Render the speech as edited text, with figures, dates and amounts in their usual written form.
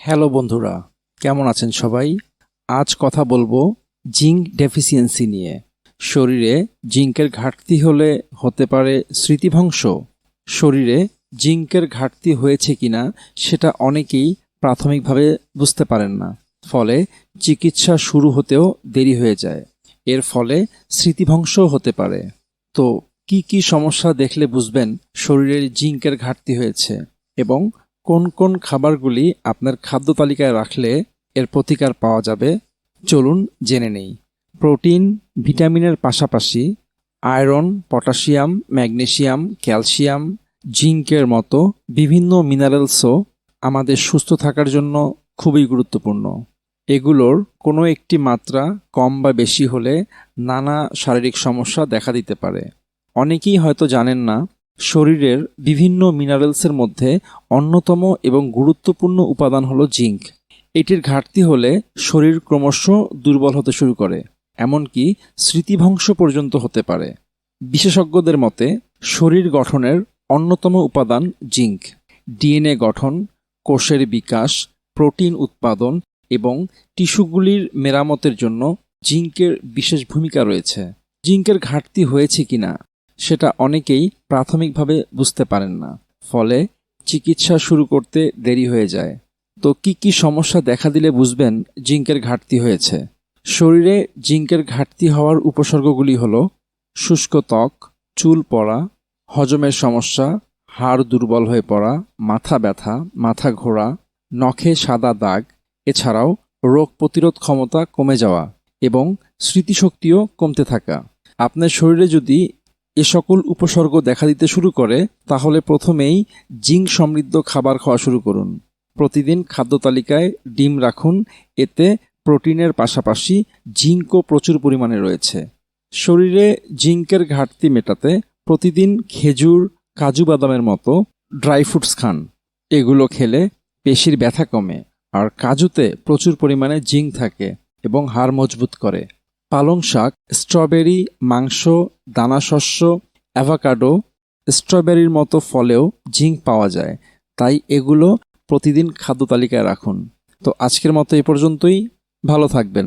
Hello বন্ধুরা, কেমন আছেন সবাই? আজ কথা বলবো জিঙ্ক ডেফিসিয়েন্সি নিয়ে। শরীরে জিঙ্কের ঘাটতি হলে হতে পারে স্মৃতিভ্রংশ। শরীরে জিঙ্কের ঘাটতি হয়েছে কিনা সেটা অনেকেই প্রাথমিকভাবে বুঝতে পারেন না, ফলে চিকিৎসা শুরু হতেও দেরি হয়ে যায়। এর ফলে স্মৃতিভ্রংশও হতে পারে। তো কি কি সমস্যা দেখলে বুঝবেন শরীরের জিঙ্কের ঘাটতি হয়েছে, এবং কোন কোন খাবারগুলি আপনার খাদ্য তালিকায় রাখলে এর প্রতিকার পাওয়া যাবে, চলুন জেনে নেই। প্রোটিন, ভিটামিনের পাশাপাশি আয়রন, পটাশিয়াম, ম্যাগনেসিয়াম, ক্যালসিয়াম, জিঙ্কের মতো বিভিন্ন মিনারেলসও আমাদের সুস্থ থাকার জন্য খুবই গুরুত্বপূর্ণ। এগুলোর কোনো একটি মাত্রা কম বা বেশি হলে নানা শারীরিক সমস্যা দেখা দিতে পারে। অনেকেই হয়তো জানেন না, শরীরের বিভিন্ন মিনারেলসের মধ্যে অন্যতম এবং গুরুত্বপূর্ণ উপাদান হলো জিঙ্ক। এটির ঘাটতি হলে শরীর ক্রমশ দুর্বল হতে শুরু করে, এমনকি স্মৃতিভ্রংশ পর্যন্ত হতে পারে। বিশেষজ্ঞদের মতে শরীর গঠনের অন্যতম উপাদান জিঙ্ক। ডিএনএ গঠন, কোষের বিকাশ, প্রোটিন উৎপাদন এবং টিস্যুগুলির মেরামতের জন্য জিঙ্কের বিশেষ ভূমিকা রয়েছে। জিঙ্কের ঘাটতি হয়েছে কিনা সেটা অনেকেই প্রাথমিকভাবে বুঝতে পারেন না, ফলে চিকিৎসা শুরু করতে দেরি হয়ে যায়। তো কি কি সমস্যা দেখা দিলে বুঝবেন জিঙ্কের ঘাটতি হয়েছে? শরীরে জিঙ্কের ঘাটতি হওয়ার উপসর্গগুলি হলো শুষ্ক ত্বক, চুল পড়া, হজমের সমস্যা, হাড় দুর্বল হয়ে পড়া, মাথা ব্যথা, মাথা ঘোরা, নখে সাদা দাগ, এছাড়াও রোগ প্রতিরোধ ক্ষমতা কমে যাওয়া এবং স্মৃতিশক্তিও কমতে থাকা। আপনার শরীরে যদি এ সকল উপসর্গ দেখা দিতে শুরু করে, তাহলে প্রথমেই জিঙ্ক সমৃদ্ধ খাবার খাওয়া শুরু করুন। প্রতিদিন খাদ্য তালিকায় ডিম রাখুন, এতে প্রোটিনের পাশাপাশি জিঙ্কও প্রচুর পরিমাণে রয়েছে। শরীরে জিঙ্কের ঘাটতি মেটাতে প্রতিদিন খেজুর, কাজু বাদামের মতো ড্রাই ফ্রুটস খান। এগুলো খেলে পেশির ব্যথা কমে, আর কাজুতে প্রচুর পরিমাণে জিঙ্ক থাকে এবং হাড় মজবুত করে। পালং শাক, স্ট্রবেরি, মাংস, দানাশস্য, অ্যাভোকাডো, স্ট্রবেরির মতো ফলেও জিঙ্ক পাওয়া যায়, তাই এগুলো প্রতিদিন খাদ্য তালিকায় রাখুন। তো আজকের মতো এ পর্যন্তই। ভালো থাকবেন।